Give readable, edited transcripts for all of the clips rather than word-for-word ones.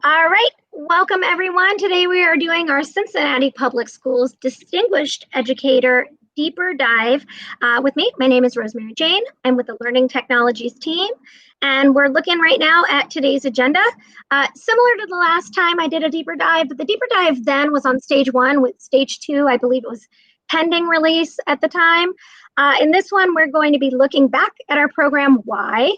All right, welcome everyone. Today we are doing our Cincinnati Public Schools Distinguished Educator Deeper Dive with me. My name is Rosemary Jane. I'm with the Learning Technologies team, and we're looking right now at today's agenda. Similar to the last time I did a deeper dive, but the deeper dive then was on stage 1. With stage 2, I believe it was pending release at the time. In this one, we're going to be looking back at our program Why.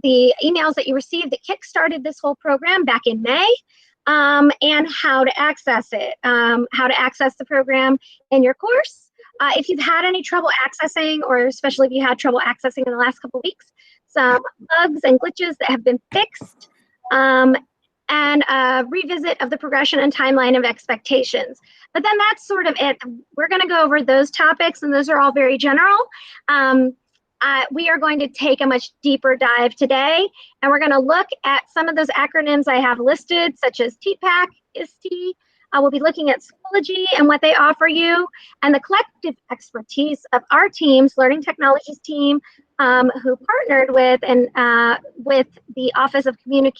The emails that you received that kickstarted this whole program back in May, and how to access it, how to access the program in your course. If you've had any trouble accessing, or especially if you had trouble accessing in the last couple of weeks, some bugs and glitches that have been fixed, and a revisit of the progression and timeline of expectations. But then that's sort of it. We're going to go over those topics, and those are all very general. We are going to take a much deeper dive today, and we're going to look at some of those acronyms I have listed, such as TPACK, ISTE. We'll be looking at Schoology and what they offer you, and the collective expertise of our teams, Learning Technologies team, who partnered with with the Office of with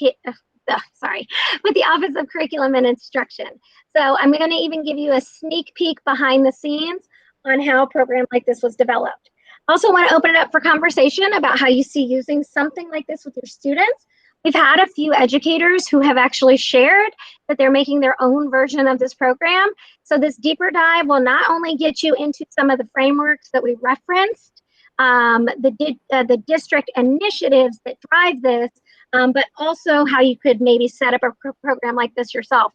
the Office of Curriculum and Instruction. So I'm going to even give you a sneak peek behind the scenes on how a program like this was developed. Also want to open it up for conversation about how you see using something like this with your students. We've had a few educators who have actually shared that they're making their own version of this program. So this deeper dive will not only get you into some of the frameworks that we referenced, the district initiatives that drive this, but also how you could maybe set up a program like this yourself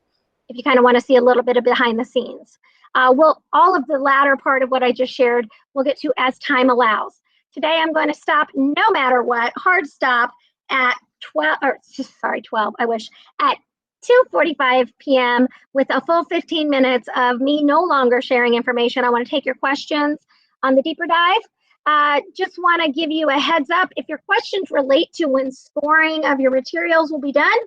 if you kind of want to see a little bit of behind the scenes. All of the latter part of what I just shared, we'll get to as time allows. Today, I'm going to stop no matter what, hard stop at 2:45 p.m. with a full 15 minutes of me no longer sharing information. I want to take your questions on the deeper dive. Just want to give you a heads up. If your questions relate to when scoring of your materials will be done,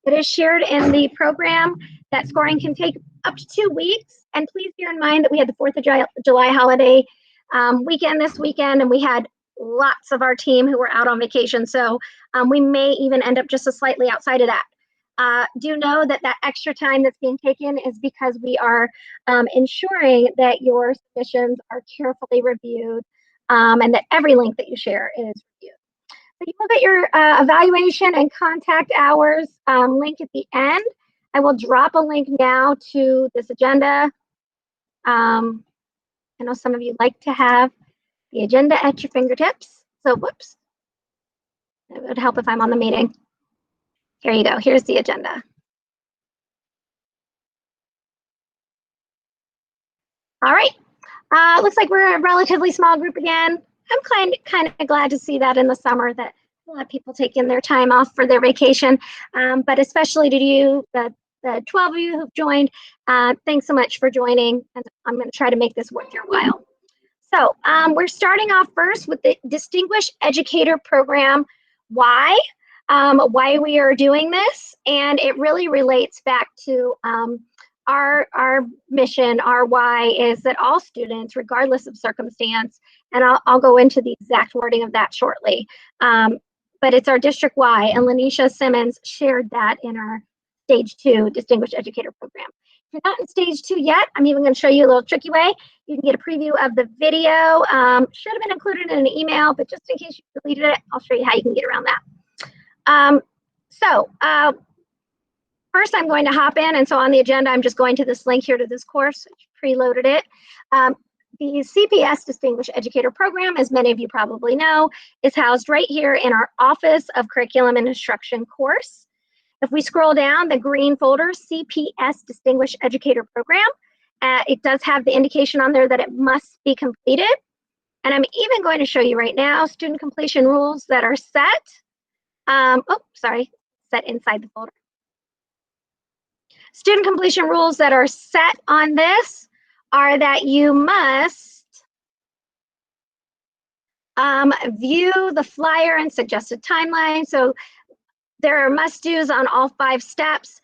it is shared in the program. That scoring can take up to 2 weeks. And please bear in mind that we had the 4th of July holiday weekend this weekend, and we had lots of our team who were out on vacation. So we may even end up just slightly outside of that. Do know that that extra time that's being taken is because we are ensuring that your submissions are carefully reviewed, and that every link that you share is reviewed. So you will get your evaluation and contact hours link at the end. I will drop a link now to this agenda. I know some of you like to have the agenda at your fingertips. So whoops, it would help if I'm on the meeting. Here you go, here's the agenda. All right, looks like we're a relatively small group again. I'm kind of glad to see that in the summer that a lot of people taking their time off for their vacation, but especially to you, the 12 of you who've joined, thanks so much for joining, and I'm going to try to make this worth your while. So we're starting off first with the Distinguished Educator Program, Why we are doing this, and it really relates back to our mission. Our why is that all students, regardless of circumstance, and I'll go into the exact wording of that shortly, but it's our district why, and Lanisha Simmons shared that in our Stage 2 Distinguished Educator Program. If you're not in Stage 2 yet, I'm even going to show you a little tricky way. You can get a preview of the video. Should have been included in an email, but just in case you deleted it, I'll show you how you can get around that. First I'm going to hop in, and so on the agenda, I'm just going to this link here to this course. I preloaded it. The CPS Distinguished Educator Program, as many of you probably know, is housed right here in our Office of Curriculum and Instruction course. If we scroll down, the green folder, CPS Distinguished Educator Program, it does have the indication on there that it must be completed. And I'm even going to show you right now student completion rules that are set. Set inside the folder. Student completion rules that are set on this are that you must view the flyer and suggested timeline. So there are must-dos on all 5 steps,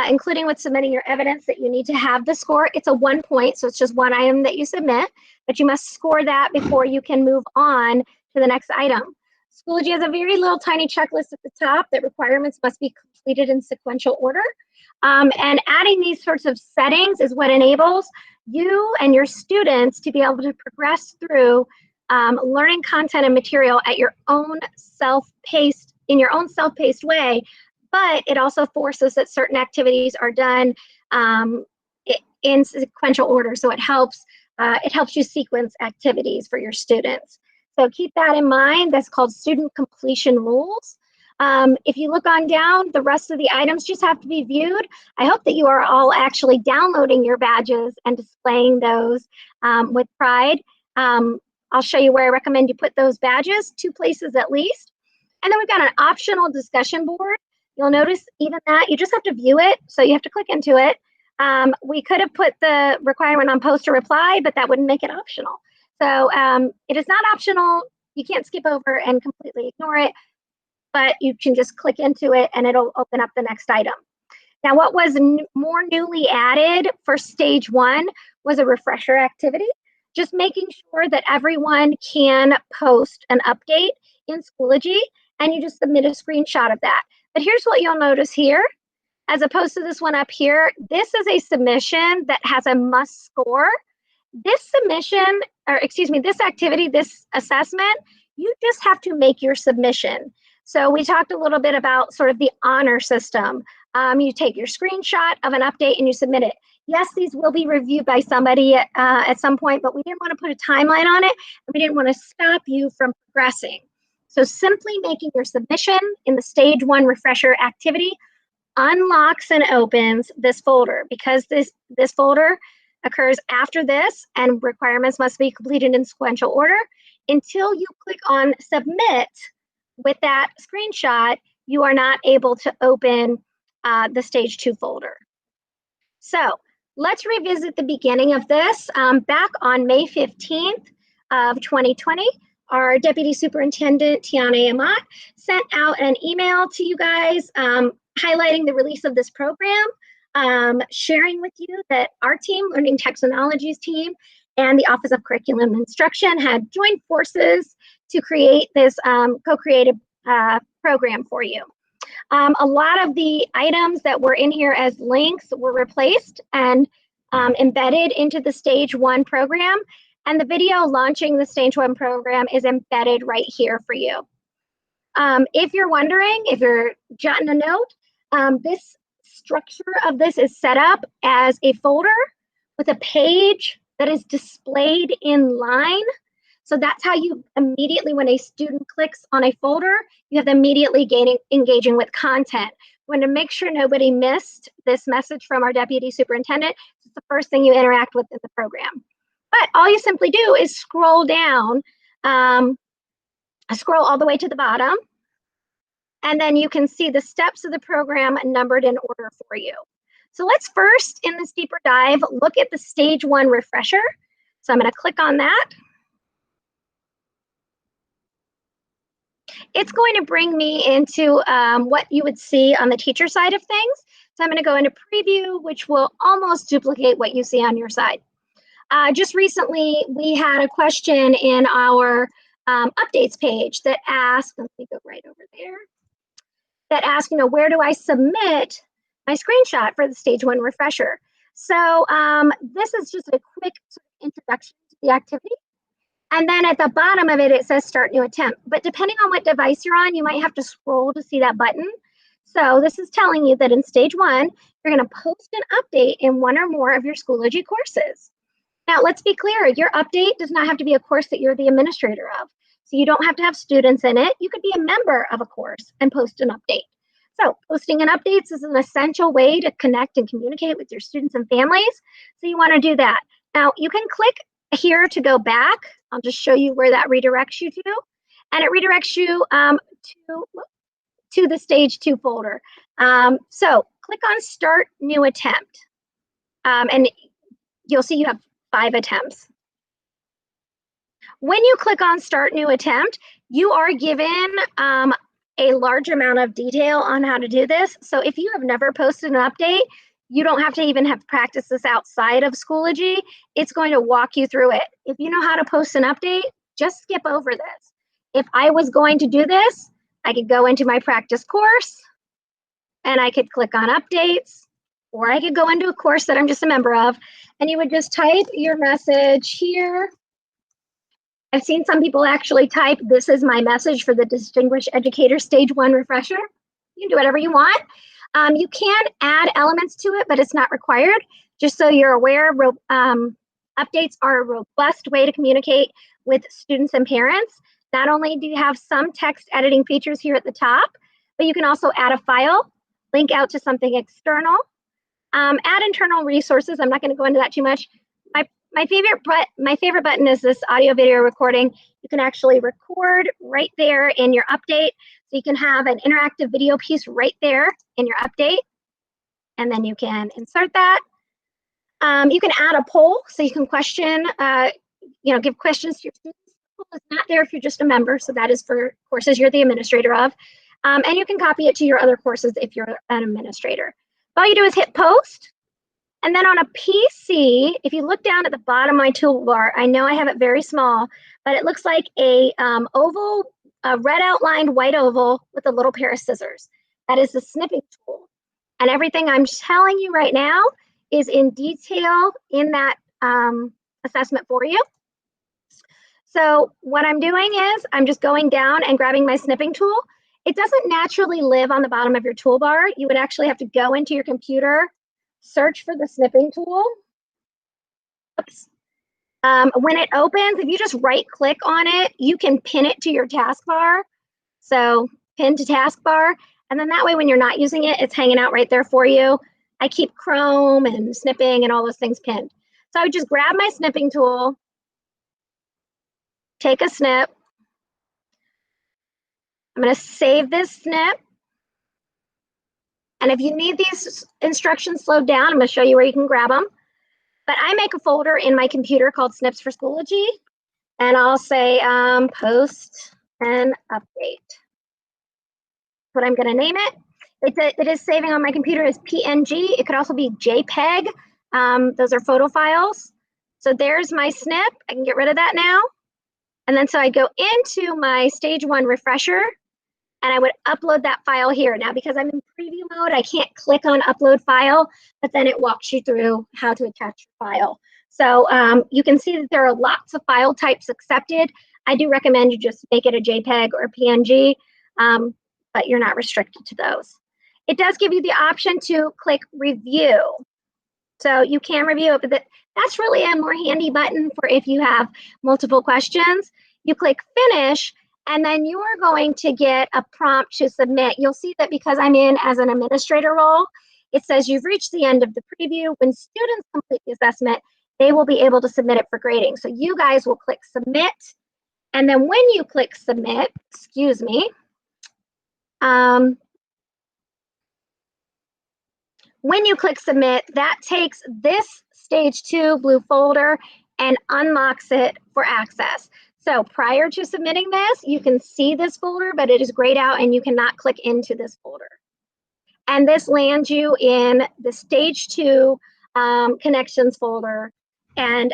including with submitting your evidence that you need to have the score. It's a 1 point, so it's just 1 item that you submit, but you must score that before you can move on to the next item. Schoology has a very little tiny checklist at the top that requirements must be completed in sequential order. And adding these sorts of settings is what enables you and your students to be able to progress through learning content and material at your own in your own self-paced way. But it also forces that certain activities are done in sequential order. So it helps you sequence activities for your students. So keep that in mind. That's called student completion rules. If you look on down, the rest of the items just have to be viewed. I hope that you are all actually downloading your badges and displaying those with pride. I'll show you where I recommend you put those badges, 2 places at least. And then we've got an optional discussion board. You'll notice even that you just have to view it, so you have to click into it. We could have put the requirement on post or reply, but that wouldn't make it optional. So it is not optional. You can't skip over and completely ignore it, but you can just click into it and it'll open up the next item. Now, what was more newly added for stage 1 was a refresher activity, just making sure that everyone can post an update in Schoology, and you just submit a screenshot of that. But here's what you'll notice here. As opposed to this one up here, this is a submission that has a must score. This submission, or excuse me, this activity, this assessment, you just have to make your submission. So we talked a little bit about sort of the honor system. You take your screenshot of an update and you submit it. Yes, these will be reviewed by somebody at some point, but we didn't want to put a timeline on it, and we didn't want to stop you from progressing. So simply making your submission in the stage 1 refresher activity unlocks and opens this folder, because this folder occurs after this and requirements must be completed in sequential order. Until you click on submit with that screenshot, you are not able to open the stage 2 folder. So let's revisit the beginning of this. Back on May 15th of 2020, our Deputy Superintendent, Tiana Amat, sent out an email to you guys highlighting the release of this program, sharing with you that our team, Learning Technologies team, and the Office of Curriculum Instruction had joined forces to create this co-created program for you. A lot of the items that were in here as links were replaced and embedded into the stage 1 program. And the video launching the stage 1 program is embedded right here for you. If you're wondering, if you're jotting a note, this structure of this is set up as a folder with a page that is displayed in line. So that's how you immediately, when a student clicks on a folder, you have them immediately engaging with content. We want to make sure nobody missed this message from our Deputy Superintendent. It's the first thing you interact with in the program. But all you simply do is scroll down, scroll all the way to the bottom, and then you can see the steps of the program numbered in order for you. So let's first, in this deeper dive, look at the stage 1 refresher. So I'm going to click on that. It's going to bring me into what you would see on the teacher side of things. So I'm going to go into preview, which will almost duplicate what you see on your side. Just recently, we had a question in our updates page that asked, let me go right over there, that asked, where do I submit my screenshot for the stage 1 refresher? So this is just a quick introduction to the activity. And then at the bottom of it, it says start new attempt. But depending on what device you're on, you might have to scroll to see that button. So this is telling you that in stage 1, you're going to post an update in one or more of your Schoology courses. Now, let's be clear, your update does not have to be a course that you're the administrator of. So you don't have to have students in it. You could be a member of a course and post an update. So posting an updates is an essential way to connect and communicate with your students and families. So you want to do that. Now, you can click here to go back. I'll just show you where that redirects you to. And it redirects you to the stage 2 folder. So click on start new attempt. And you'll see you have 5 attempts. When you click on start new attempt, you are given a large amount of detail on how to do this. So if you have never posted an update, you don't have to even have practice this outside of Schoology. It's going to walk you through it. If you know how to post an update, just skip over this. If I was going to do this, I could go into my practice course and I could click on updates, or I could go into a course that I'm just a member of, and you would just type your message here. I've seen some people actually type, "This is my message for the Distinguished Educator Stage 1 Refresher." You can do whatever you want. You can add elements to it, but it's not required. Just so you're aware, updates are a robust way to communicate with students and parents. Not only do you have some text editing features here at the top, but you can also add a file, link out to something external, add internal resources. I'm not going to go into that too much. My favorite button is this audio video recording. You can actually record right there in your update. So you can have an interactive video piece right there in your update, and then you can insert that. You can add a poll, so you can question, give questions to your students. The poll is not there if you're just a member, so that is for courses you're the administrator of. And you can copy it to your other courses if you're an administrator. All you do is hit post. And then on a PC, if you look down at the bottom of my toolbar, I know I have it very small, but it looks like a oval, a red outlined white oval with a little pair of scissors. That is the snipping tool. And everything I'm telling you right now is in detail in that assessment for you. So what I'm doing is I'm just going down and grabbing my snipping tool. It doesn't naturally live on the bottom of your toolbar. You would actually have to go into your computer, search for the snipping tool. Oops. When it opens, if you just right click on it, you can pin it to your taskbar. So pin to taskbar, and then that way when you're not using it, it's hanging out right there for you. I keep Chrome and snipping and all those things pinned. So I would just grab my snipping tool, take a snip. I'm going to save this snip. And if you need these instructions slowed down, I'm going to show you where you can grab them. But I make a folder in my computer called Snips for Schoology, and I'll say post and update. What I'm going to name it. It is saving on my computer as PNG. It could also be JPEG. Those are photo files. So there's my snip. I can get rid of that now. And then so I go into my stage 1 refresher, and I would upload that file here. Now, because I'm in preview mode, I can't click on upload file, but then it walks you through how to attach your file. So you can see that there are lots of file types accepted. I do recommend you just make it a JPEG or a PNG, but you're not restricted to those. It does give you the option to click review. So you can review it, but that's really a more handy button for if you have multiple questions. You click finish, and then you are going to get a prompt to submit. You'll see that because I'm in as an administrator role, it says you've reached the end of the preview. When students complete the assessment, they will be able to submit it for grading. So you guys will click submit. And then when you click submit, excuse me, when you click submit, that takes this stage 2 blue folder and unlocks it for access. So prior to submitting this, you can see this folder, but it is grayed out and you cannot click into this folder. And this lands you in the stage 2 connections folder, and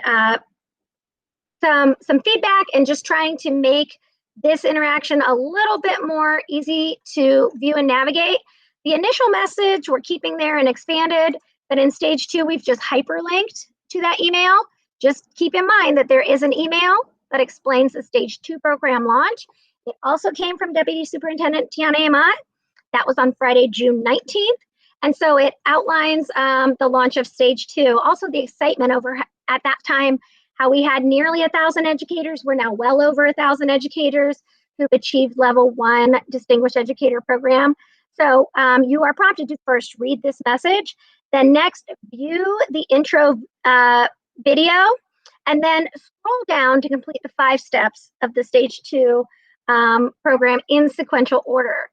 some feedback and just trying to make this interaction a little bit more easy to view and navigate. The initial message we're keeping there and expanded, but in stage 2, we've just hyperlinked to that email. Just keep in mind that there is an email that explains the stage 2 program launch. It also came from Deputy Superintendent Tiana Amat. That was on Friday, June 19th. And so it outlines the launch of stage 2. Also the excitement over at that time, how we had nearly 1,000 educators. We're now well over 1,000 educators who've achieved level 1 Distinguished Educator program. So you are prompted to first read this message, then next view the intro video, and then scroll down to complete the 5 steps of the stage 2 program in sequential order.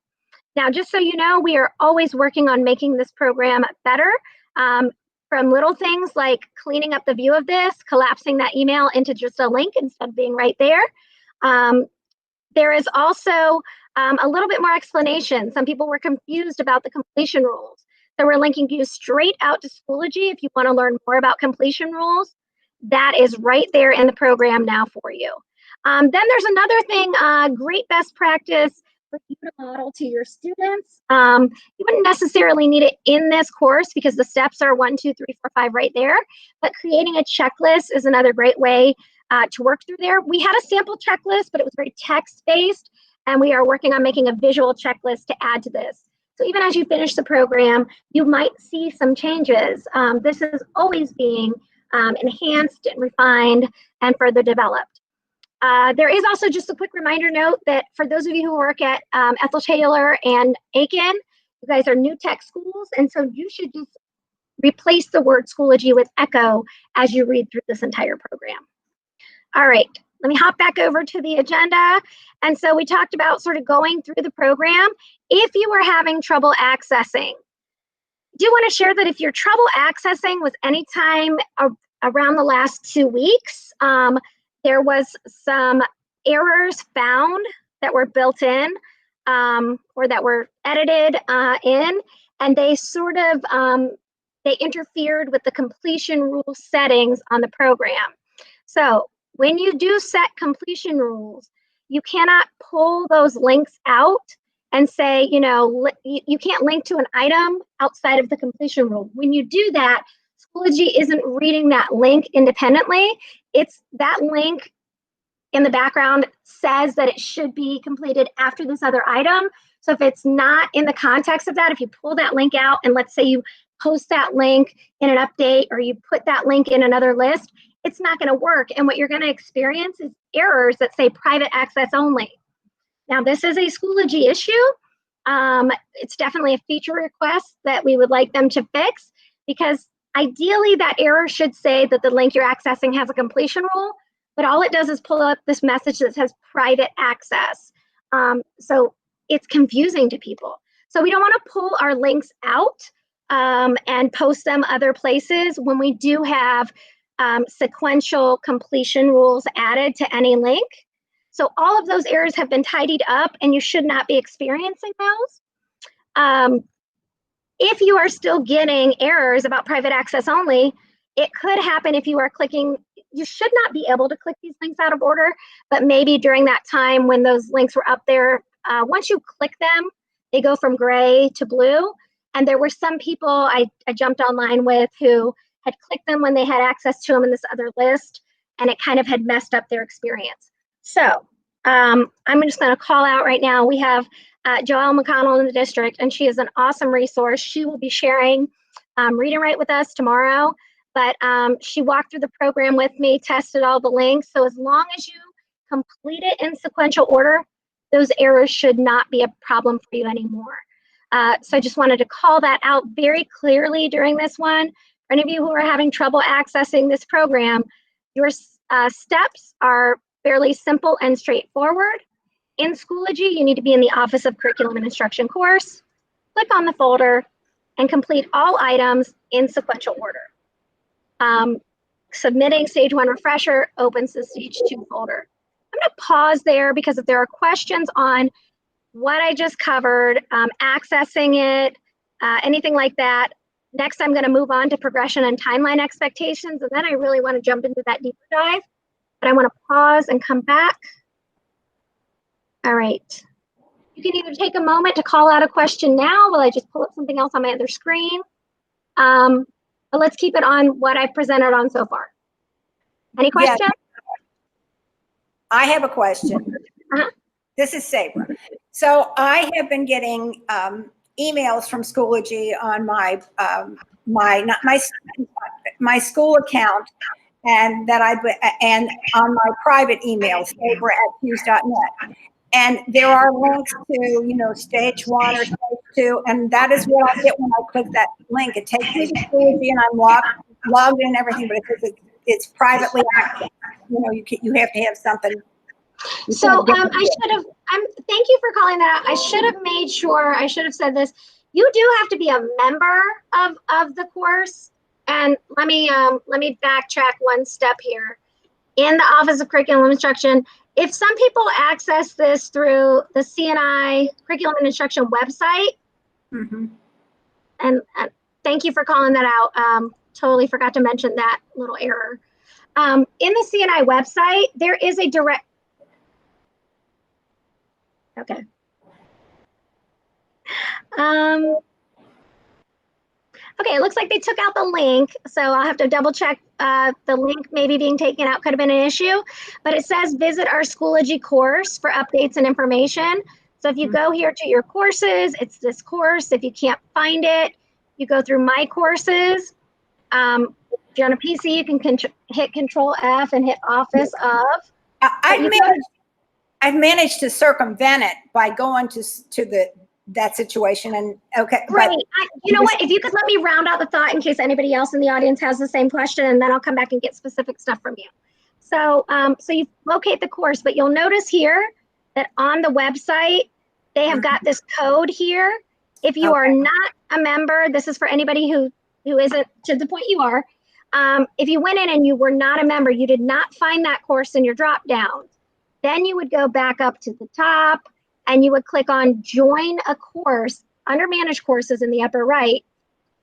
Now, just so you know, we are always working on making this program better. From little things like cleaning up the view of this, collapsing that email into just a link instead of being right there. There is also a little bit more explanation. Some people were confused about the completion rules. So we're linking you straight out to Schoology if you want to learn more about completion rules. That is right there in the program now for you. Then there's another thing, great best practice for you to model to your students. You wouldn't necessarily need it in this course because the steps are 1, 2, 3, 4, 5 right there, but creating a checklist is another great way to work through there. We had a sample checklist, but it was very text-based, and we are working on making a visual checklist to add to this. So even as you finish the program, you might see some changes. This is always being enhanced and refined and further developed. There is also just a quick reminder note that for those of you who work at Ethel Taylor and Aiken, you guys are new tech schools, and so you should just replace the word Schoology with Echo as you read through this entire program. All right, let me hop back over to the agenda. And so we talked about sort of going through the program. If you were having trouble accessing, I do want to share that if your trouble accessing was anytime around the last 2 weeks, there was some errors found that were built in or that were edited in, and they sort of they interfered with the completion rule settings on the program. So when you do set completion rules, you cannot pull those links out and say, you know, you can't link to an item outside of the completion rule. When you do that, Schoology isn't reading that link independently. It's that link in the background says that it should be completed after this other item. So if it's not in the context of that, if you pull that link out and let's say you post that link in an update or you put that link in another list, it's not going to work. And what you're going to experience is errors that say private access only. Now, this is a Schoology issue. It's definitely a feature request that we would like them to fix because ideally that error should say that the link you're accessing has a completion rule, but all it does is pull up this message that says private access. So it's confusing to people. So we don't want to pull our links out and post them other places when we do have sequential completion rules added to any link. So all of those errors have been tidied up and you should not be experiencing those. If you are still getting errors about private access only, it could happen if you are clicking, you should not be able to click these links out of order, but maybe during that time when those links were up there, once you click them, they go from gray to blue. And there were some people I jumped online with who had clicked them when they had access to them in this other list, and it kind of had messed up their experience. So I'm just going to call out right now. We have Joelle McConnell in the district, and she is an awesome resource. She will be sharing Read and Write with us tomorrow, but she walked through the program with me, tested all the links. So as long as you complete it in sequential order, those errors should not be a problem for you anymore. So I just wanted to call that out very clearly during this one. For any of you who are having trouble accessing this program, your steps are fairly simple and straightforward. In Schoology, you need to be in the Office of Curriculum and Instruction course, click on the folder, and complete all items in sequential order. Submitting Stage 1 refresher opens the Stage 2 folder. I'm going to pause there because if there are questions on what I just covered, accessing it, anything like that, next I'm going to move on to progression and timeline expectations, and then I really want to jump into that deeper dive. But I want to pause and come back. All right. You can either take a moment to call out a question now while I just pull up something else on my other screen. But let's keep it on what I've presented on so far. Any questions? Yeah, I have a question. This is Saber. So I have been getting emails from Schoology on my my school account, and and on my private email, saber@hughes.net. And there are links to, you know, Stage 1 or Stage 2, and that is what I get when I click that link. It takes me to Schoology, and I'm logged in and everything, but it says it's privately accessed. You know, you have to have something. So I should have. Thank you for calling that out. I should have made sure. I should have said this. You do have to be a member of the course. And let me backtrack one step here. In the Office of Curriculum Instruction, if some people access this through the CNI Curriculum and Instruction website, and thank you for calling that out. Totally forgot to mention that little error. In the CNI website, there is a direct Okay. Okay, it looks like they took out the link, so I'll have to double check the link maybe being taken out could have been an issue, but it says visit our Schoology course for updates and information. So if you go here to your courses, it's this course. If you can't find it, you go through my courses. If you're on a PC, you can hit Control F and hit Office of. I've managed to circumvent it by going to that situation, and okay. Great. You know what? If you could let me round out the thought in case anybody else in the audience has the same question, and then I'll come back and get specific stuff from you. So, so you locate the course, but you'll notice here that on the website, they have got this code here. If you are not a member, this is for anybody who isn't to the point you are. If you went in and you were not a member, you did not find that course in your drop down, then you would go back up to the top and you would click on join a course under manage courses in the upper right,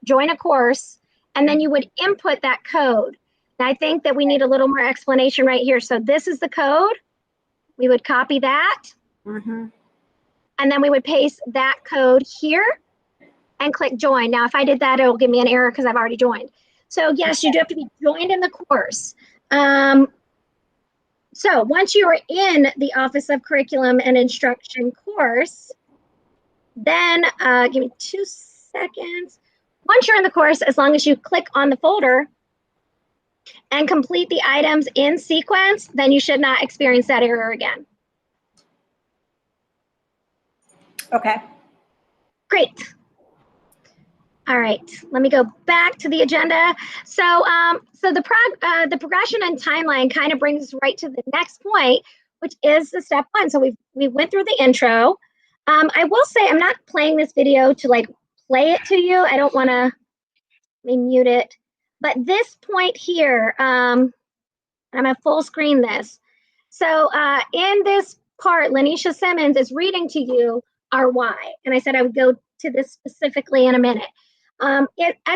join a course, and then you would input that code. And I think that we need a little more explanation right here. So this is the code. We would copy that. And then we would paste that code here and click join. Now, if I did that, it'll give me an error because I've already joined. So yes, you do have to be joined in the course. So once you are in the Office of Curriculum and Instruction course, then give me 2 seconds. Once you're in the course, as long as you click on the folder and complete the items in sequence, then you should not experience that error again. Okay. Great. All right, let me go back to the agenda. So, so the progression and timeline kind of brings us right to the next point, which is the step 1. So we went through the intro. I will say I'm not playing this video to like play it to you. I don't want to, let me mute it. But this point here, I'm gonna full screen this. So in this part, Lanisha Simmons is reading to you our why. And I said I would go to this specifically in a minute. At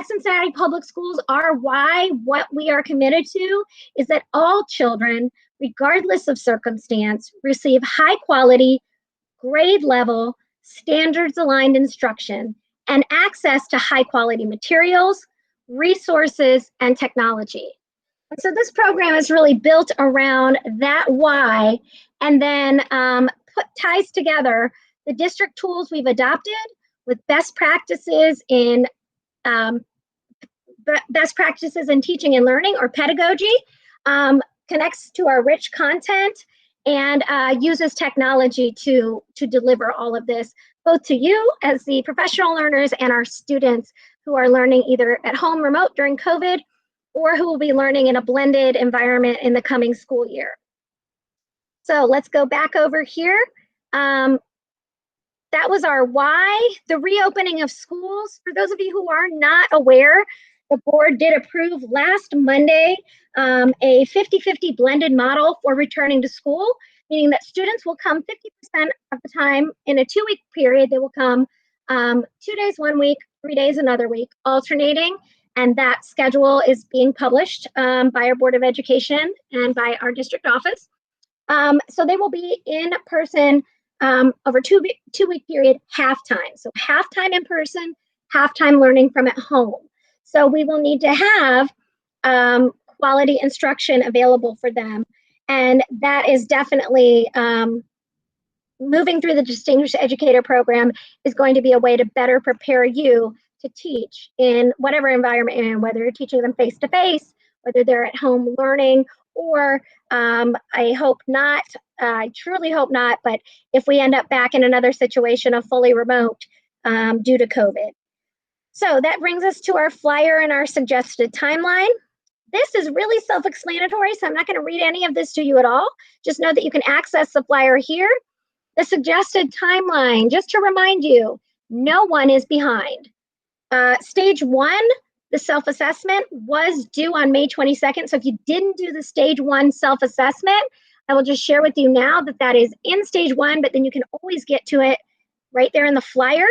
Cincinnati Public Schools, our why, what we are committed to, is that all children, regardless of circumstance, receive high quality, grade level, standards aligned instruction and access to high quality materials, resources, and technology. And so this program is really built around that why, and then ties together the district tools we've adopted with best practices in teaching and learning or pedagogy, connects to our rich content, and uses technology to deliver all of this, both to you as the professional learners and our students who are learning either at home remote during COVID or who will be learning in a blended environment in the coming school year. So let's go back over here. That was our why. The reopening of schools. For those of you who are not aware, the board did approve last Monday a 50-50 blended model for returning to school, meaning that students will come 50% of the time in a 2-week period. They will come 2 days 1 week, 3 days another week, alternating. And that schedule is being published by our Board of Education and by our district office. So they will be in person over a 2-week period, half-time. So half-time in person, half-time learning from at home. So we will need to have quality instruction available for them. And that is definitely moving through the Distinguished Educator Program is going to be a way to better prepare you to teach in whatever environment you're in, whether you're teaching them face-to-face, whether they're at home learning, or I hope not, I truly hope not, but if we end up back in another situation of fully remote due to COVID. So that brings us to our flyer and our suggested timeline. This is really self-explanatory, so I'm not going to read any of this to you at all. Just know that you can access the flyer here. The suggested timeline, just to remind you, no one is behind. Stage 1, the self-assessment, was due on May 22nd. So if you didn't do the stage 1 self-assessment, I will just share with you now that that is in stage 1, but then you can always get to it right there in the flyer.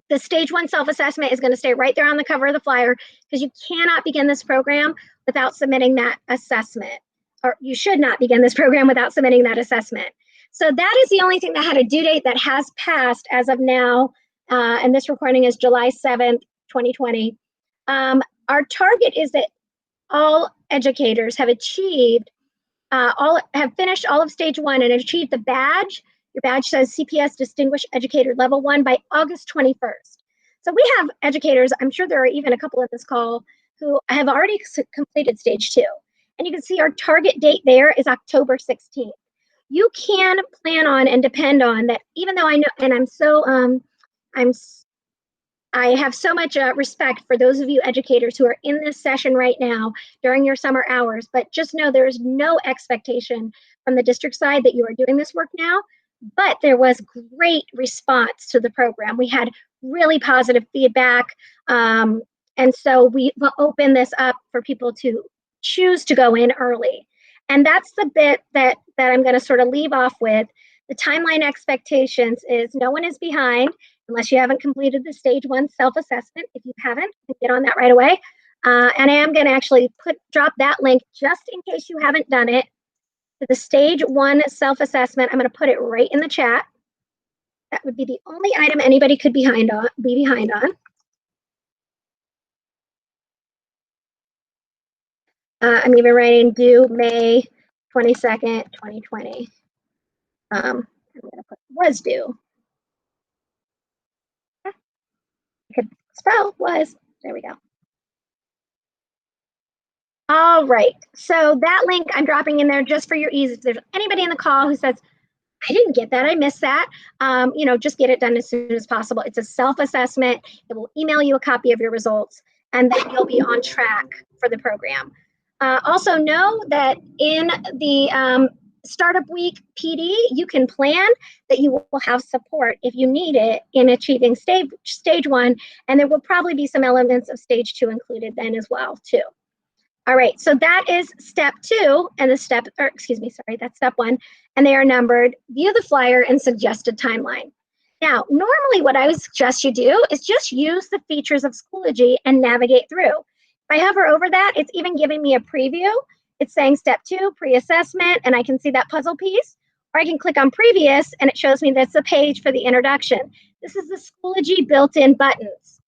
The stage 1 self-assessment is going to stay right there on the cover of the flyer because you cannot begin this program without submitting that assessment, or you should not begin this program without submitting that assessment. So that is the only thing that had a due date that has passed as of now. And this recording is July 7th, 2020. Our target is that all educators have achieved, have finished all of stage 1 and achieved the badge. Your badge says CPS Distinguished Educator Level 1 by August 21st. So we have educators, I'm sure there are even a couple of this call, who have already completed stage 2. And you can see our target date there is October 16th. You can plan on and depend on that, even though I know, and I have so much respect for those of you educators who are in this session right now during your summer hours, but just know there's no expectation from the district side that you are doing this work now, but there was great response to the program. We had really positive feedback, and so we will open this up for people to choose to go in early. And that's the bit that I'm going to sort of leave off with. The timeline expectations is no one is behind unless you haven't completed the stage 1 self-assessment. If you haven't, get on that right away. And I am going to actually drop that link just in case you haven't done it to the stage 1 self-assessment. I'm going to put it right in the chat. That would be the only item anybody could be behind on. I'm even writing due May 22nd, 2020. I'm going to put was due. I could spell was. There we go. All right. So that link I'm dropping in there just for your ease. If there's anybody in the call who says, I didn't get that, I missed that, just get it done as soon as possible. It's a self-assessment. It will email you a copy of your results, and then you'll be on track for the program. Also know that in the Startup Week PD, you can plan that you will have support if you need it in achieving stage 1, and there will probably be some elements of stage 2 included then as well, too. All right, so that is step 2, and that's step 1, and they are numbered. View the flyer and suggested timeline. Now, normally what I would suggest you do is just use the features of Schoology and navigate through. If I hover over that, it's even giving me a preview. It's saying step 2, pre-assessment, and I can see that puzzle piece. Or I can click on previous, and it shows me that's the page for the introduction. This is the Schoology built-in buttons.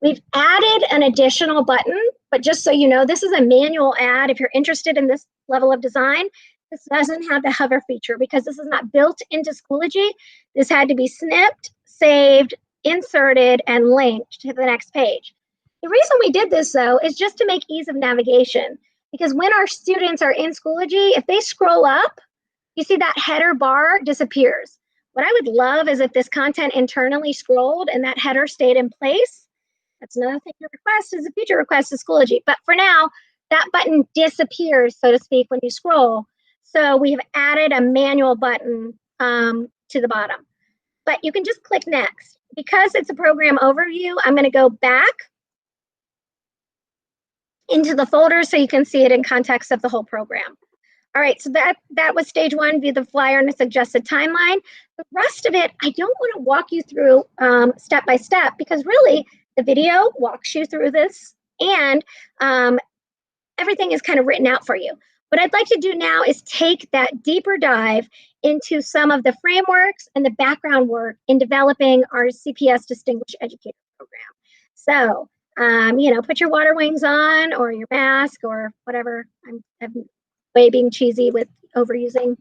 We've added an additional button, but just so you know, this is a manual add. If you're interested in this level of design, this doesn't have the hover feature because this is not built into Schoology. This had to be snipped, saved, inserted, and linked to the next page. The reason we did this, though, is just to make ease of navigation, because when our students are in Schoology, if they scroll up, you see that header bar disappears. What I would love is if this content internally scrolled and that header stayed in place. That's another thing to request is a future request to Schoology. But for now, that button disappears, so to speak, when you scroll. So we have added a manual button to the bottom. But you can just click next. Because it's a program overview, I'm going to go back into the folder so you can see it in context of the whole program. All right, so that was stage 1, view the flyer and a suggested timeline. The rest of it, I don't want to walk you through step by step because really, the video walks you through this, and everything is kind of written out for you. What I'd like to do now is take that deeper dive into some of the frameworks and the background work in developing our CPS Distinguished Educator program. So, put your water wings on or your mask or whatever. I'm way being cheesy with overusing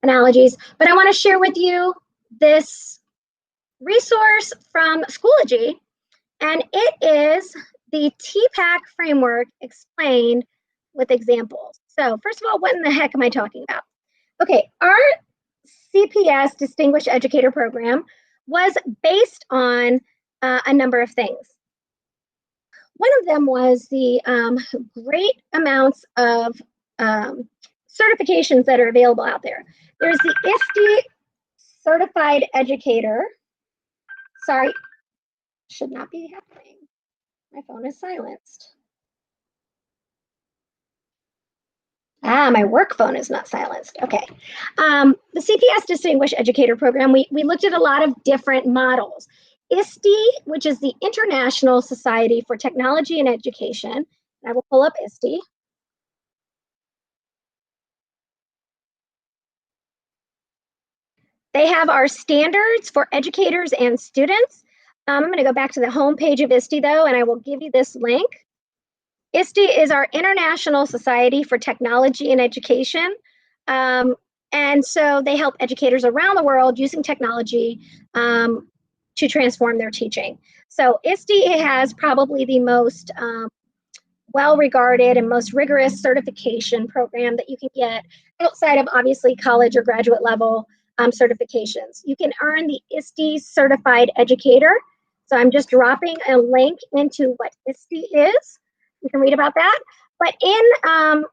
analogies, but I want to share with you this resource from Schoology. And it is the TPAC Framework explained with examples. So first of all, what in the heck am I talking about? Okay, our CPS Distinguished Educator Program was based on a number of things. One of them was the great amounts of certifications that are available out there. There's the ISTE Certified Educator. Sorry, should not be happening. My phone is silenced. My work phone is not silenced. Okay. The CPS Distinguished Educator Program, we looked at a lot of different models. ISTE, which is the International Society for Technology and Education. I will pull up ISTE. They have our standards for educators and students. I'm going to go back to the home page of ISTE though, and I will give you this link. ISTE is our International Society for Technology and Education. And so they help educators around the world using technology to transform their teaching. So ISTE has probably the most well-regarded and most rigorous certification program that you can get outside of obviously college or graduate level certifications. You can earn the ISTE Certified Educator. So I'm just dropping a link into what ISTE is. You can read about that. But in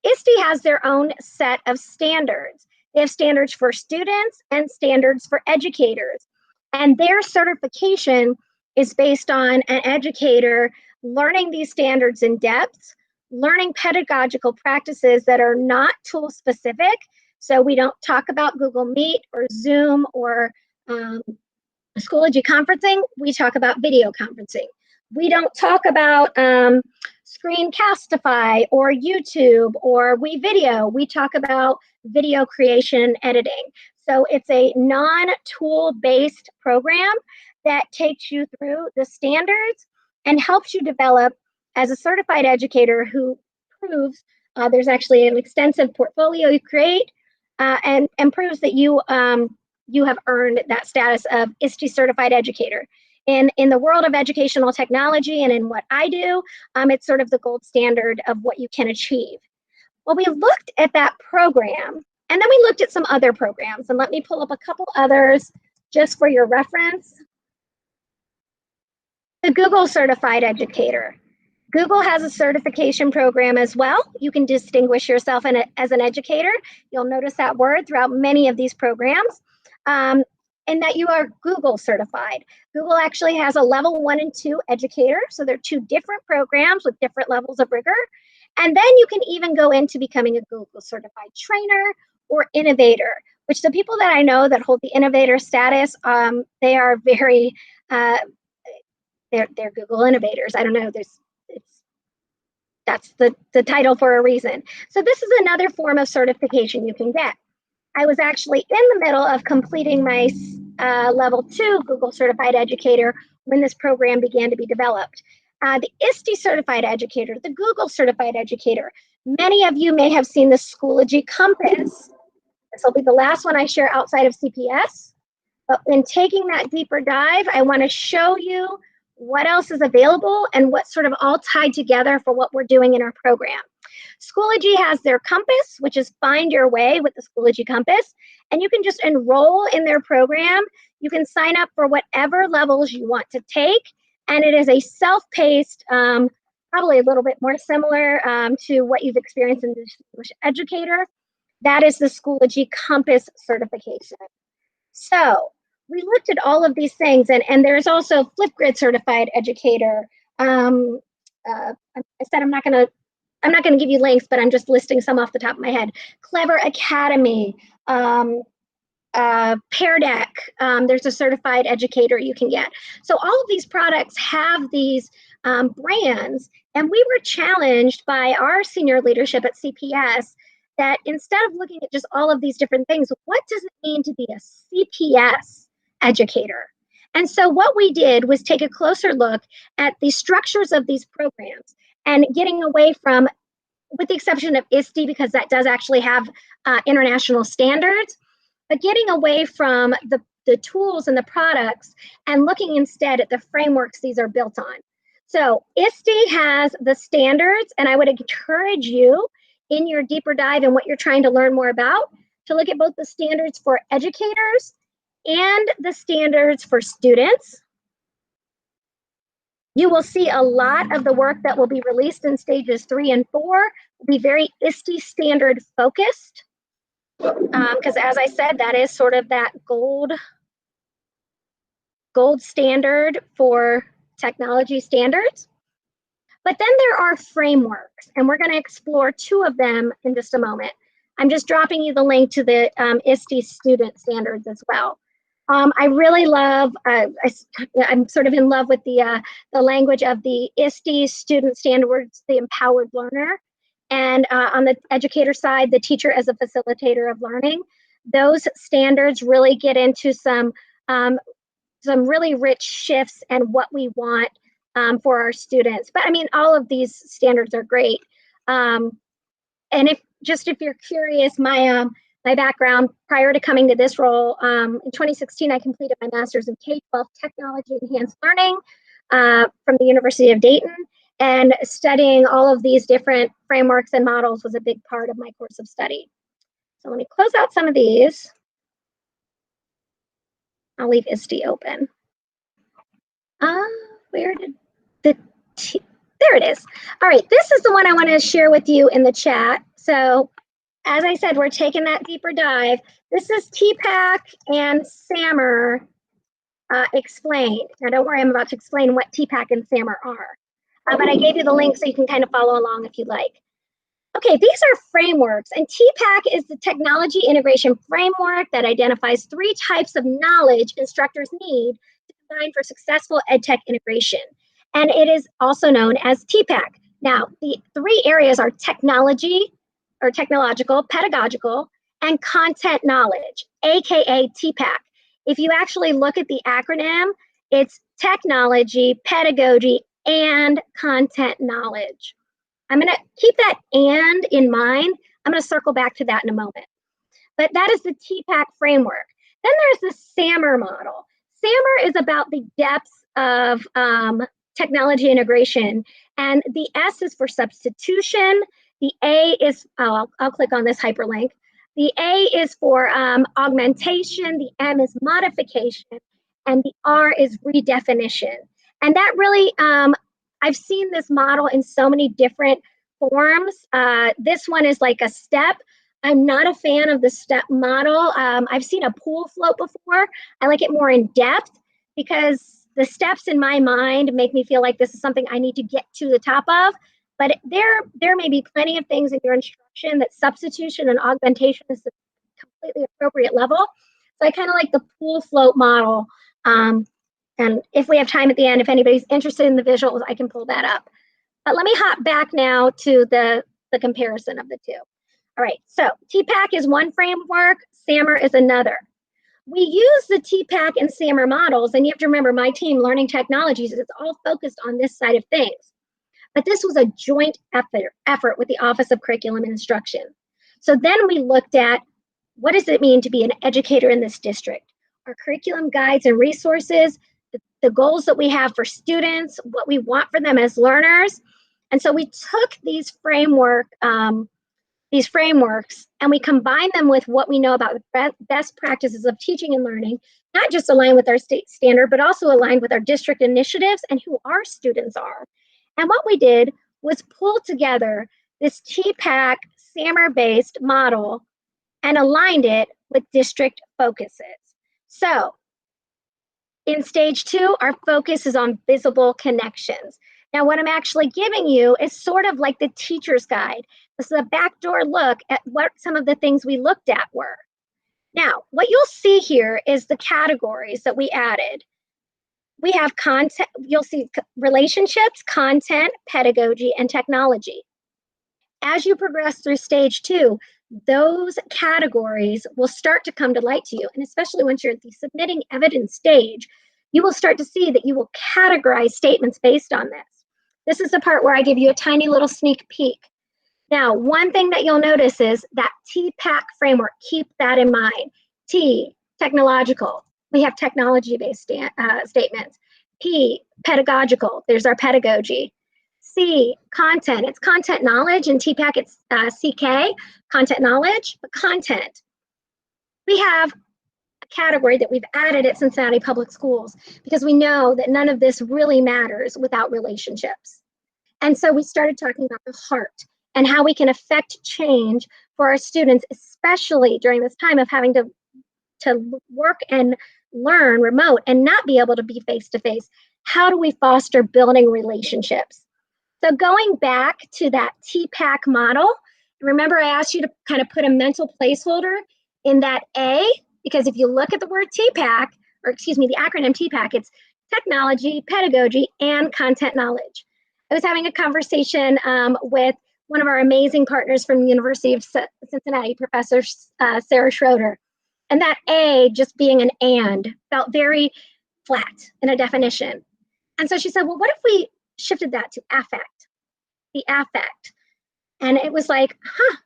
ISTE has their own set of standards. They have standards for students and standards for educators. And their certification is based on an educator learning these standards in depth, learning pedagogical practices that are not tool specific. So we don't talk about Google Meet or Zoom or Schoology conferencing. We talk about video conferencing. We don't talk about Screencastify or YouTube or WeVideo. We talk about video creation editing. So it's a non-tool based program that takes you through the standards and helps you develop as a certified educator who proves there's actually an extensive portfolio you create and proves that you have earned that status of ISTE Certified Educator. In the world of educational technology and in what I do, it's sort of the gold standard of what you can achieve. Well, we looked at that program, and then we looked at some other programs, and let me pull up a couple others just for your reference. The Google Certified Educator. Google has a certification program as well. You can distinguish yourself as an educator. You'll notice that word throughout many of these programs. And that you are Google certified. Google actually has a level 1 and 2 educator. So they're two different programs with different levels of rigor. And then you can even go into becoming a Google certified trainer or innovator, which the people that I know that hold the innovator status, they are very, they're Google innovators. I don't know, that's the title for a reason. So this is another form of certification you can get. I was actually in the middle of completing my level 2 Google Certified Educator when this program began to be developed. The ISTE Certified Educator, the Google Certified Educator. Many of you may have seen the Schoology Compass. This will be the last one I share outside of CPS. But in taking that deeper dive, I want to show you what else is available and what's sort of all tied together for what we're doing in our program. Schoology has their compass, which is Find Your Way with the Schoology Compass, and you can just enroll in their program. You can sign up for whatever levels you want to take, and it is a self-paced, probably a little bit more similar to what you've experienced in the Distinguished Educator. That is the Schoology Compass certification. So we looked at all of these things, and there's also Flipgrid Certified Educator. I said I'm not going to give you links, but I'm just listing some off the top of my head. Clever Academy, Pear Deck, there's a certified educator you can get. So all of these products have these brands, and we were challenged by our senior leadership at CPS that instead of looking at just all of these different things, what does it mean to be a CPS educator? And so what we did was take a closer look at the structures of these programs and getting away from, with the exception of ISTE, because that does actually have international standards, but getting away from the tools and the products and looking instead at the frameworks these are built on. So ISTE has the standards, and I would encourage you in your deeper dive and what you're trying to learn more about to look at both the standards for educators and the standards for students. You will see a lot of the work that will be released in stages 3 and 4 will be very ISTE standard focused. Because as I said, that is sort of that gold standard for technology standards. But then there are frameworks, and we're going to explore 2 of them in just a moment. I'm just dropping you the link to the ISTE student standards as well. I really love, I'm sort of in love with the language of the ISTE student standards, the empowered learner. And on the educator side, the teacher as a facilitator of learning. those standards really get into some really rich shifts and what we want for our students. But I mean, all of these standards are great. And if you're curious, my background prior to coming to this role, in 2016, I completed my master's in K-12 Technology Enhanced Learning from the University of Dayton. And studying all of these different frameworks and models was a big part of my course of study. So let me close out some of these. I'll leave ISTE open. Where did there it is. All right, this is the one I want to share with you in the chat. So as I said, we're taking that deeper dive. This is TPACK and Samer explained. Now don't worry, I'm about to explain what TPACK and Samer are. But I gave you the link so you can kind of follow along if you'd like. Okay, these are frameworks, and TPACK is the technology integration framework that identifies 3 types of knowledge instructors need to combine for successful EdTech integration. And it is also known as TPACK. Now, the 3 areas are technology, or technological, pedagogical, and content knowledge, AKA TPACK. If you actually look at the acronym, it's technology, pedagogy, and content knowledge. I'm going to keep that "and" in mind. I'm going to circle back to that in a moment. But that is the TPACK framework. Then there's the Samer model. Samer is about the depths of technology integration. And the S is for substitution. The A is, I'll click on this hyperlink. The A is for augmentation. The M is modification. And the R is redefinition. And that really, I've seen this model in so many different forms. This one is like a step. I'm not a fan of the step model. I've seen a pool float before. I like it more in depth because the steps in my mind make me feel like this is something I need to get to the top of. But there may be plenty of things in your instruction that substitution and augmentation is the completely appropriate level. So I kind of like the pool float model. And if we have time at the end, if anybody's interested in the visuals, I can pull that up. But let me hop back now to the comparison of the two. All right, so TPACK is one framework, Samer is another. We use the TPACK and Samer models, and you have to remember my team, Learning Technologies, is all focused on this side of things. But this was a joint effort with the Office of Curriculum and Instruction. So then we looked at what does it mean to be an educator in this district? Our curriculum guides and resources, the goals that we have for students, what we want for them as learners. And so we took these frameworks and we combined them with what we know about best practices of teaching and learning, not just aligned with our state standard, but also aligned with our district initiatives and who our students are. And what we did was pull together this TPACK Samer-based model and aligned it with district focuses. So in stage 2, our focus is on visible connections. Now, what I'm actually giving you is sort of like the teacher's guide. This is a backdoor look at what some of the things we looked at were. Now, what you'll see here is the categories that we added. We have content, you'll see relationships, content, pedagogy, and technology. As you progress through stage 2, those categories will start to come to light to you. And especially once you're at the submitting evidence stage, you will start to see that you will categorize statements based on this. This is the part where I give you a tiny little sneak peek. Now, one thing that you'll notice is that TPACK framework, keep that in mind. T, technological. We have technology-based statements. P, pedagogical. There's our pedagogy. C, content. It's content knowledge. In TPACK, it's CK, content knowledge, but content. We have a category that we've added at Cincinnati Public Schools because we know that none of this really matters without relationships. And so we started talking about the heart and how we can affect change for our students, especially during this time of having to work and learn remote and not be able to be face-to-face. How do we foster building relationships? So going back to that TPACK model, remember I asked you to kind of put a mental placeholder in that A, because if you look at the word TPACK, or excuse me, the acronym TPACK, it's technology, pedagogy, and content knowledge. I was having a conversation with one of our amazing partners from the University of Cincinnati, Professor Sarah Schroeder. And that A just being an and felt very flat in a definition. And so she said, well, what if we shifted that to affect, the affect? And it was like, huh.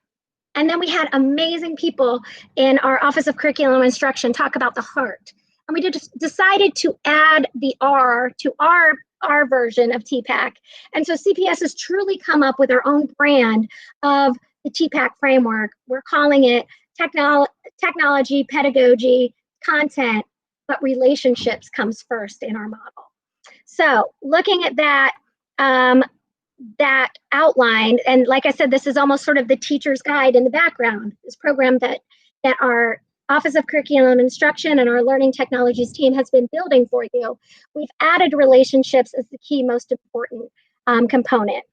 And then we had amazing people in our Office of Curriculum Instruction talk about the heart. And we just decided to add the R to our version of TPAC. And so CPS has truly come up with their own brand of the TPAC framework. We're calling it technology, pedagogy, content, but relationships comes first in our model. So looking at that, that outline, and like I said, this is almost sort of the teacher's guide in the background, this program that our Office of Curriculum Instruction and our Learning Technologies team has been building for you. We've added relationships as the key most important component.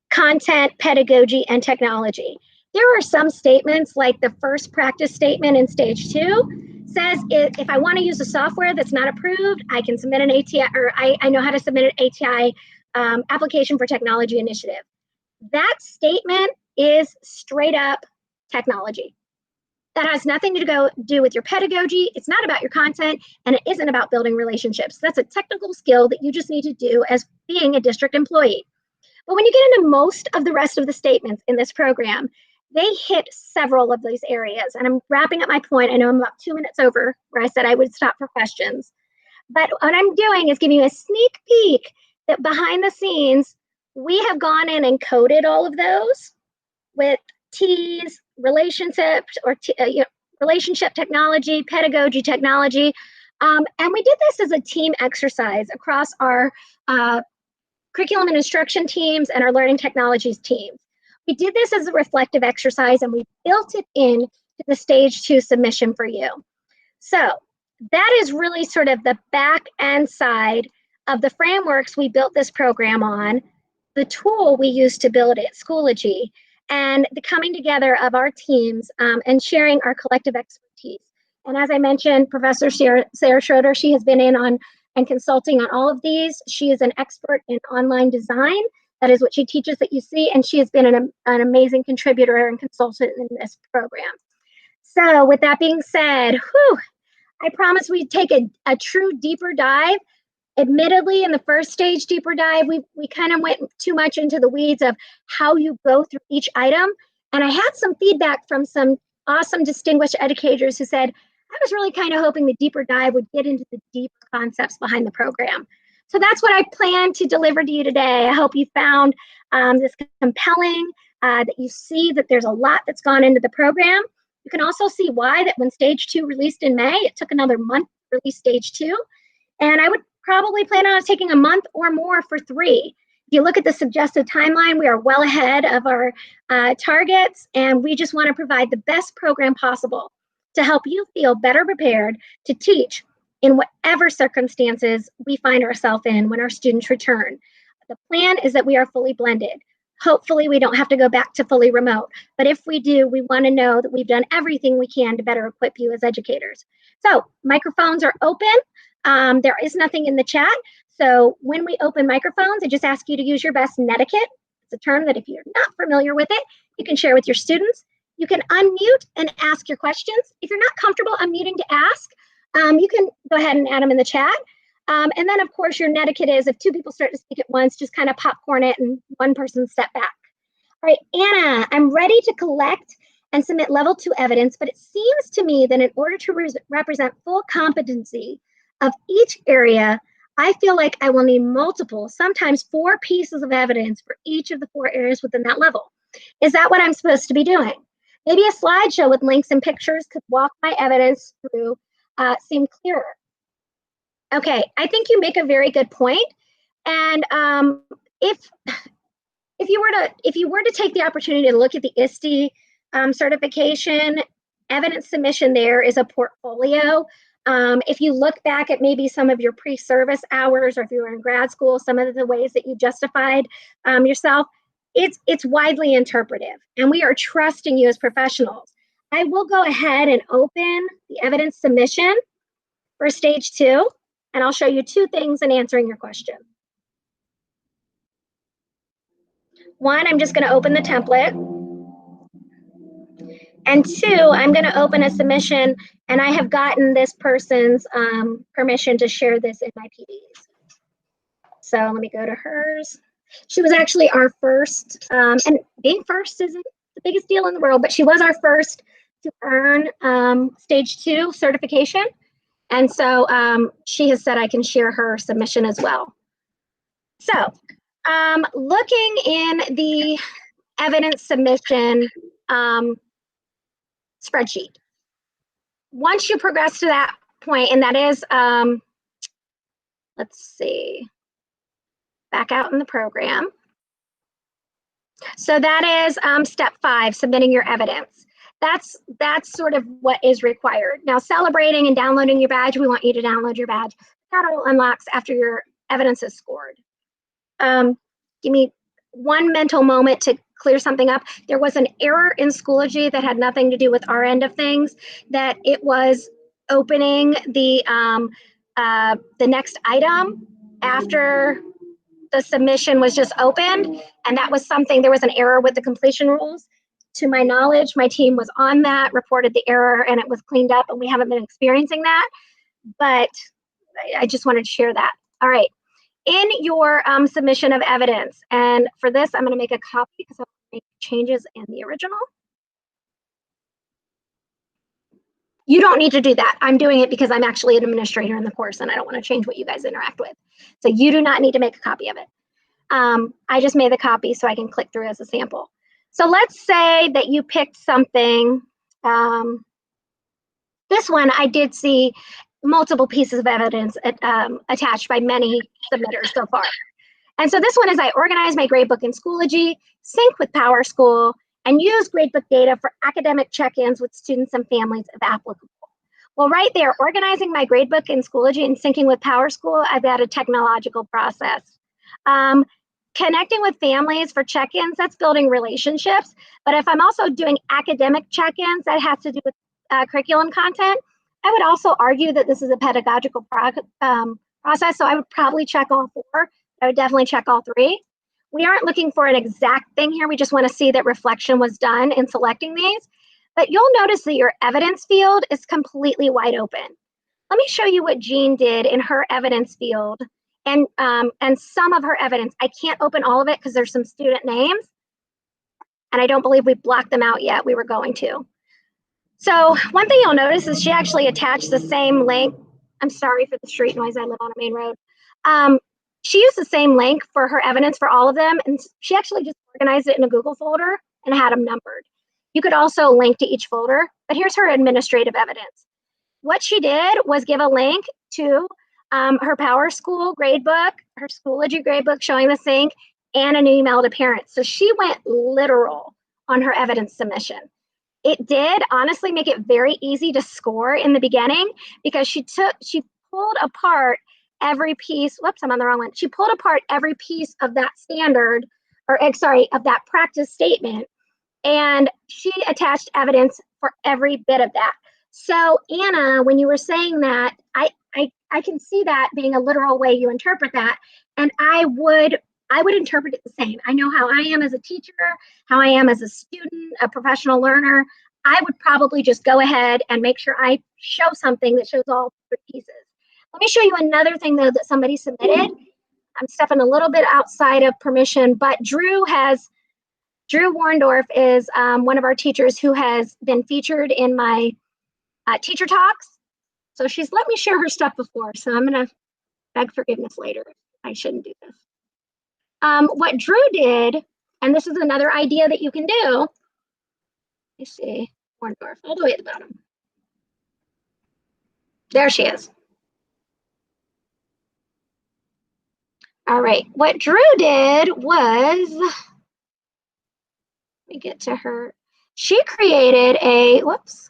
Content, pedagogy, and technology. There are some statements, like the first practice statement in stage 2 says, if I want to use a software that's not approved, I can submit an ATI, or I know how to submit an ATI application for technology initiative. That statement is straight up technology. That has nothing to do with your pedagogy. It's not about your content, and it isn't about building relationships. That's a technical skill that you just need to do as being a district employee. But when you get into most of the rest of the statements in this program, they hit several of these areas. And I'm wrapping up my point. I know I'm about 2 minutes over where I said I would stop for questions. But what I'm doing is giving you a sneak peek that behind the scenes, we have gone in and coded all of those with T's, relationships, or relationship technology, pedagogy technology. And we did this as a team exercise across our curriculum and instruction teams and our learning technologies teams. We did this as a reflective exercise, and we built it into the stage 2 submission for you. So that is really sort of the back end side of the frameworks we built this program on, the tool we used to build it, Schoology, and the coming together of our teams and sharing our collective expertise. And as I mentioned, Professor Sarah Schroeder, she has been in on and consulting on all of these. She is an expert in online design. That is what she teaches that you see, and she has been an amazing contributor and consultant in this program. So with that being said, I promise we'd take a true deeper dive. Admittedly, in the first stage deeper dive, we kind of went too much into the weeds of how you go through each item. And I had some feedback from some awesome distinguished educators who said, I was really kind of hoping the deeper dive would get into the deep concepts behind the program. So that's what I plan to deliver to you today. I hope you found this compelling, that you see that there's a lot that's gone into the program. You can also see why that when stage 2 released in May, it took another month to release stage 2. And I would probably plan on taking a month or more for 3. If you look at the suggested timeline, we are well ahead of our targets, and we just want to provide the best program possible to help you feel better prepared to teach in whatever circumstances we find ourselves in when our students return. The plan is that we are fully blended. Hopefully, we don't have to go back to fully remote. But if we do, we want to know that we've done everything we can to better equip you as educators. So microphones are open. There is nothing in the chat. So when we open microphones, I just ask you to use your best netiquette. It's a term that if you're not familiar with it, you can share with your students. You can unmute and ask your questions. If you're not comfortable unmuting to ask, you can go ahead and add them in the chat. And then, of course, your netiquette is if 2 people start to speak at once, just kind of popcorn it and one person step back. All right, Anna, I'm ready to collect and submit level 2 evidence, but it seems to me that in order to represent full competency of each area, I feel like I will need multiple, sometimes 4 pieces of evidence for each of the 4 areas within that level. Is that what I'm supposed to be doing? Maybe a slideshow with links and pictures could walk my evidence through, seem clearer. Okay, I think you make a very good point. And if you were to take the opportunity to look at the ISTE certification, evidence submission there is a portfolio. If you look back at maybe some of your pre-service hours, or if you were in grad school, some of the ways that you justified yourself, it's widely interpretive, and we are trusting you as professionals. I will go ahead and open the evidence submission for stage 2, and I'll show you 2 things in answering your question. One, I'm just going to open the template. And two, I'm going to open a submission, and I have gotten this person's permission to share this in my PDs. So let me go to hers. She was actually our first, and being first isn't the biggest deal in the world, but she was our first to earn stage 2 certification. And so she has said I can share her submission as well. So looking in the evidence submission spreadsheet, once you progress to that point, and that is, let's see, back out in the program. So that is step 5, submitting your evidence. That's sort of what is required. Now, celebrating and downloading your badge, we want you to download your badge. That all unlocks after your evidence is scored. Give me one mental moment to clear something up. There was an error in Schoology that had nothing to do with our end of things, that it was opening the next item after the submission was just opened, and that was something, there was an error with the completion rules. To my knowledge, my team was on that, reported the error, and it was cleaned up, and we haven't been experiencing that, but I just wanted to share that. All right, in your submission of evidence, and for this, I'm gonna make a copy because I'll make changes in the original. You don't need to do that. I'm doing it because I'm actually an administrator in the course, and I don't want to change what you guys interact with. So you do not need to make a copy of it. I just made the copy so I can click through as a sample. So let's say that you picked something. This one, I did see multiple pieces of evidence attached by many submitters so far. And so this one is, I organize my gradebook in Schoology, sync with PowerSchool, and use gradebook data for academic check-ins with students and families if applicable. Well, right there, organizing my gradebook in Schoology and syncing with PowerSchool, I've got a technological process. Connecting with families for check-ins, that's building relationships. But if I'm also doing academic check-ins, that has to do with curriculum content, I would also argue that this is a pedagogical process. So I would probably check all 4. I would definitely check all 3. We aren't looking for an exact thing here. We just want to see that reflection was done in selecting these. But you'll notice that your evidence field is completely wide open. Let me show you what Jean did in her evidence field and some of her evidence. I can't open all of it because there's some student names, and I don't believe we blocked them out yet. We were going to. So one thing you'll notice is she actually attached the same link. I'm sorry for the street noise. I live on a main road. She used the same link for her evidence for all of them, and she actually just organized it in a Google folder and had them numbered. You could also link to each folder, but here's her administrative evidence. What she did was give a link to her PowerSchool gradebook, her Schoology gradebook showing the sync, and an email to parents. So she went literal on her evidence submission. It did honestly make it very easy to score in the beginning because she pulled apart every piece. Whoops, I'm on the wrong one. She pulled apart every piece of that standard, or sorry, of that practice statement, and she attached evidence for every bit of that. So Anna, when you were saying that, I can see that being a literal way you interpret that, and I would interpret it the same. I know how I am as a teacher, how I am as a student, a professional learner. I would probably just go ahead and make sure I show something that shows all the pieces. Let me show you another thing though that somebody submitted. I'm stepping a little bit outside of permission, but Drew Warndorf is one of our teachers who has been featured in my teacher talks. So she's let me share her stuff before, so I'm gonna beg forgiveness later. I shouldn't do this. What Drew did, and this is another idea that you can do. Let me see, Warndorf, all the way at the bottom. There she is. All right, what Drew did was, let me get to her. She created a, whoops.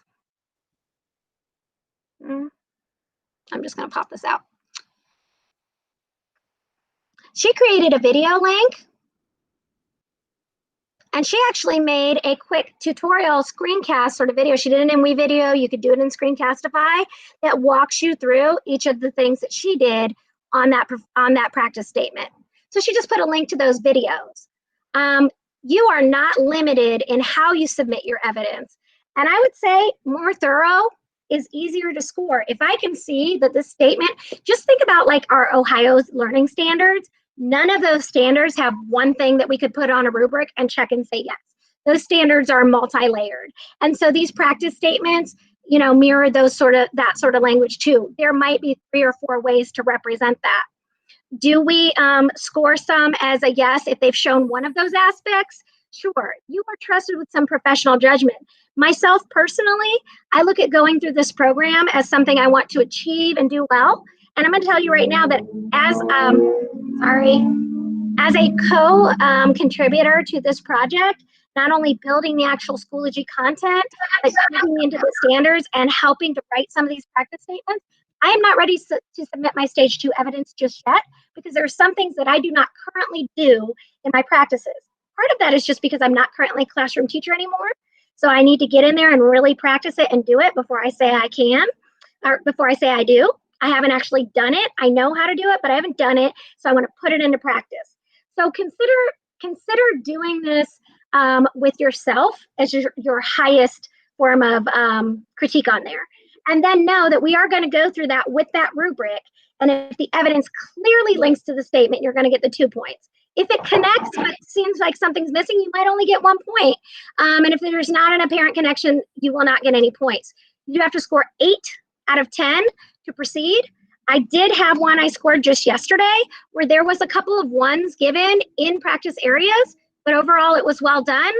I'm just gonna pop this out. She created a video link, and she actually made a quick tutorial screencast sort of video. She did it in WeVideo. You could do it in Screencastify that walks you through each of the things that she did on that practice statement. So she just put a link to those videos. You are not limited in how you submit your evidence. And I would say more thorough is easier to score. If I can see that this statement, just think about like our Ohio's learning standards. None of those standards have one thing that we could put on a rubric and check and say yes. Those standards are multi-layered. And so these practice statements, mirror that sort of language too. There might be 3 or 4 ways to represent that. Do we score some as a yes if they've shown one of those aspects? Sure, you are trusted with some professional judgment. Myself personally, I look at going through this program as something I want to achieve and do well. And I'm going to tell you right now that as a co-contributor to this project, not only building the actual Schoology content, but digging into the standards and helping to write some of these practice statements, I am not ready to submit my stage 2 evidence just yet, because there are some things that I do not currently do in my practices. Part of that is just because I'm not currently a classroom teacher anymore. So I need to get in there and really practice it and do it before I say I can, or before I say I do. I haven't actually done it. I know how to do it, but I haven't done it. So I want to put it into practice. So consider doing this with yourself as your highest form of critique on there. And then know that we are going to go through that with that rubric. And if the evidence clearly links to the statement, you're going to get the 2 points. If it connects, but seems like something's missing, you might only get 1 point. And if there's not an apparent connection, you will not get any points. You have to score 8 out of 10 to proceed. I did have one I scored just yesterday where there was a couple of 1s given in practice areas, but overall it was well done.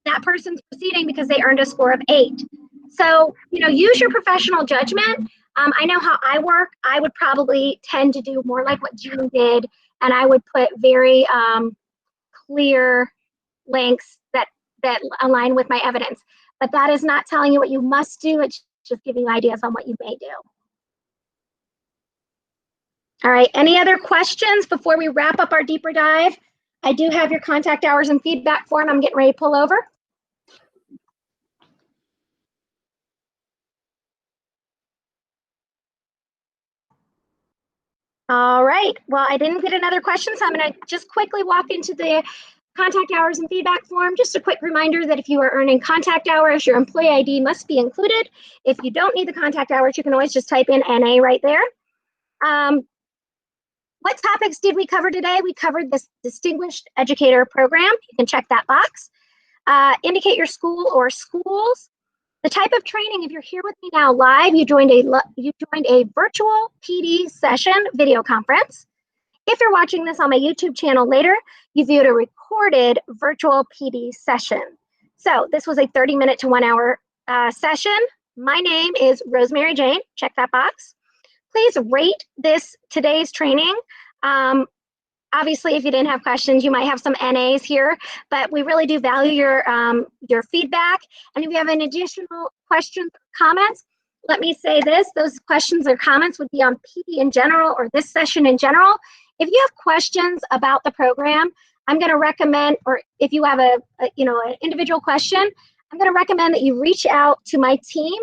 That person's proceeding because they earned a score of 8. So, use your professional judgment. I know how I work. I would probably tend to do more like what Jean did, and I would put very clear links that align with my evidence. But that is not telling you what you must do. It's just giving you ideas on what you may do. All right, any other questions before we wrap up our deeper dive? I do have your contact hours and feedback form I'm getting ready to pull over. All right, well, I didn't get another question, so I'm going to just quickly walk into the contact hours and feedback form. Just a quick reminder that if you are earning contact hours, your employee ID must be included. If you don't need the contact hours, you can always just type in NA right there. What topics did we cover today? We covered this Distinguished Educator program. You can check that box. Indicate your school or schools. The type of training, if you're here with me now live, you joined a virtual PD session video conference. If you're watching this on my YouTube channel later, you viewed a recorded virtual PD session. So this was a 30-minute to 1 hour session. My name is Rosemary Jane. Check that box. Please rate today's training. Obviously, if you didn't have questions, you might have some NAs here, but we really do value your feedback. And if you have any additional questions or comments, let me say this, those questions or comments would be on PD in general or this session in general. If you have questions about the program, I'm going to recommend, or if you have an individual question, I'm going to recommend that you reach out to my team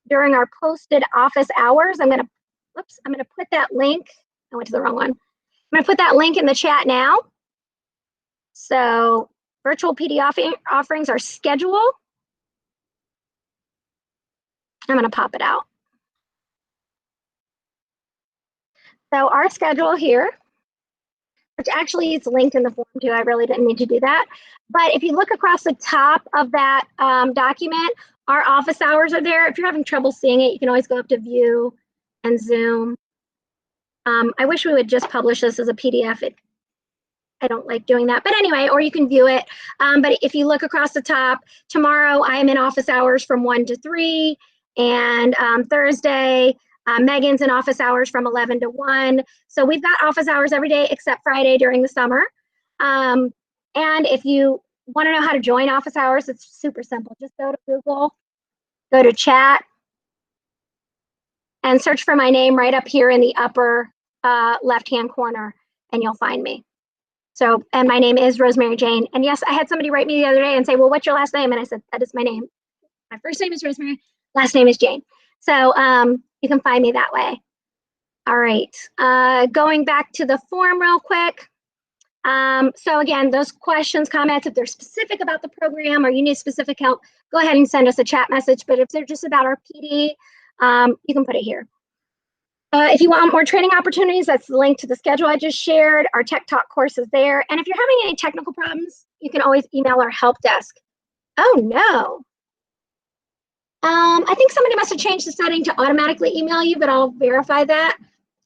during our posted office hours. I'm going to put that link. I went to the wrong one. I'm going to put that link in the chat now. So virtual PD offerings are scheduled. I'm going to pop it out. So our schedule here, which actually is linked in the form too. I really didn't need to do that. But if you look across the top of that document, our office hours are there. If you're having trouble seeing it, you can always go up to View and Zoom. I wish we would just publish this as a PDF. I don't like doing that, but anyway, or you can view it. But if you look across the top, tomorrow I am in office hours from 1 to 3, and Thursday, Megan's in office hours from 11 to 1. So we've got office hours every day except Friday during the summer. And if you want to know how to join office hours, it's super simple. Just go to Google, go to chat, and search for my name right up here in the upper left-hand corner, and you'll find me. So, and my name is Rosemary Jane. And yes, I had somebody write me the other day and say, well, what's your last name? And I said, that is my name. My first name is Rosemary, last name is Jane. So you can find me that way. All right, going back to the form real quick. So again, those questions, comments, if they're specific about the program or you need specific help, go ahead and send us a chat message. But if they're just about our PD, you can put it here. If you want more training opportunities, that's the link to the schedule I just shared. Our Tech Talk course is there. And if you're having any technical problems, you can always email our help desk. Oh no. I think somebody must have changed the setting to automatically email you, but I'll verify that.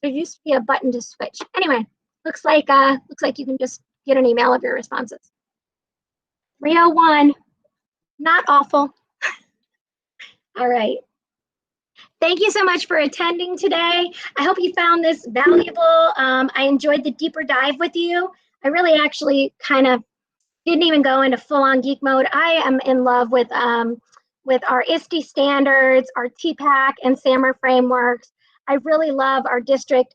There used to be a button to switch. Anyway, looks like you can just get an email of your responses. 301, not awful. All right. Thank you so much for attending today. I hope you found this valuable. I enjoyed the deeper dive with you. I really actually kind of didn't even go into full-on geek mode. I am in love with our ISTE standards, our TPACK and Samer frameworks. I really love our district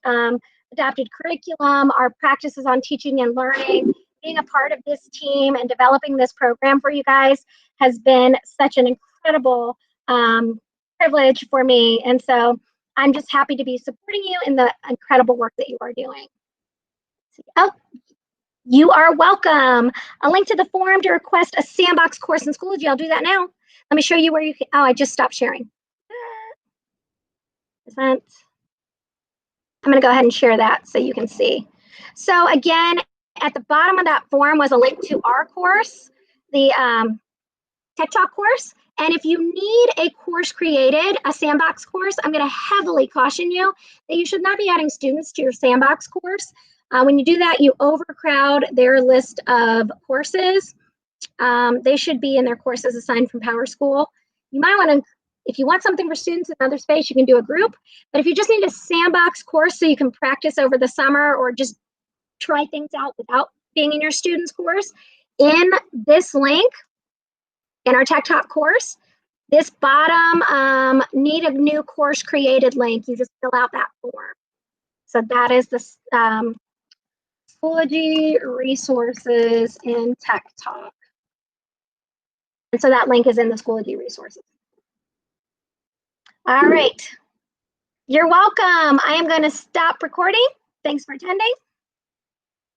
adapted curriculum, our practices on teaching and learning. Being a part of this team and developing this program for you guys has been such an incredible privilege for me. And so I'm just happy to be supporting you in the incredible work that you are doing. Oh, you are welcome. A link to the forum to request a sandbox course in Schoology. I'll do that now. Let me show you where you can. Oh, I just stopped sharing. I'm going to go ahead and share that so you can see. So again, at the bottom of that form was a link to our course, the Tech Talk course. And if you need a course created, a sandbox course, I'm going to heavily caution you that you should not be adding students to your sandbox course. When you do that, you overcrowd their list of courses. They should be in their courses assigned from PowerSchool. You might want to, if you want something for students in another space, you can do a group. But if you just need a sandbox course so you can practice over the summer or just try things out without being in your student's course, in this link, in our Tech Talk course, this bottom need a new course created link, you just fill out that form. So that is the Schoology resources in Tech Talk. And so that link is in the Schoology resources. All right. You're welcome. I am going to stop recording. Thanks for attending.